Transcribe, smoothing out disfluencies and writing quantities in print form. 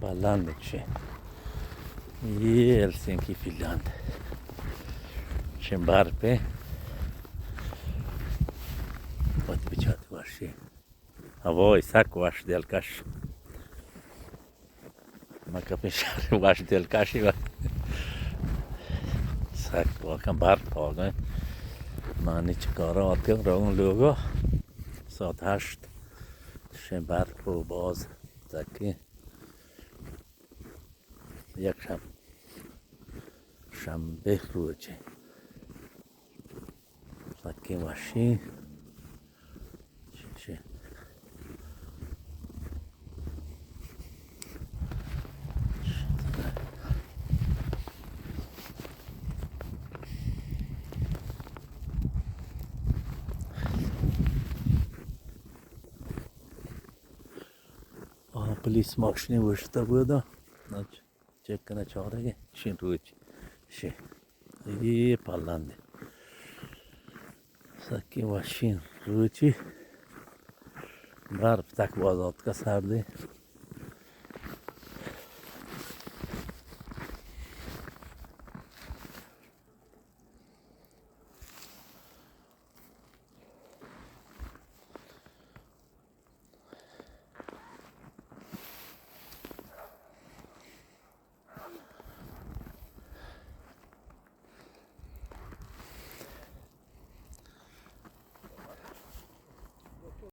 بلند چه یه هلسینکی فینلاند چه برپه باید بچات باشی هوای سک واش دلکش ما که شهر واش دلکشی و سک واقعا برف آگاه معنی چه کارا آتیم را اون لوگو ساعت 8 چه برف و باز تکی یک شنبه روزی تکی ماشین چه پلیس ماشینی وشته بوده چک کنه چاره شین روی چی یه پلنده سکی ماشین روی چی برف تک بازات که سرده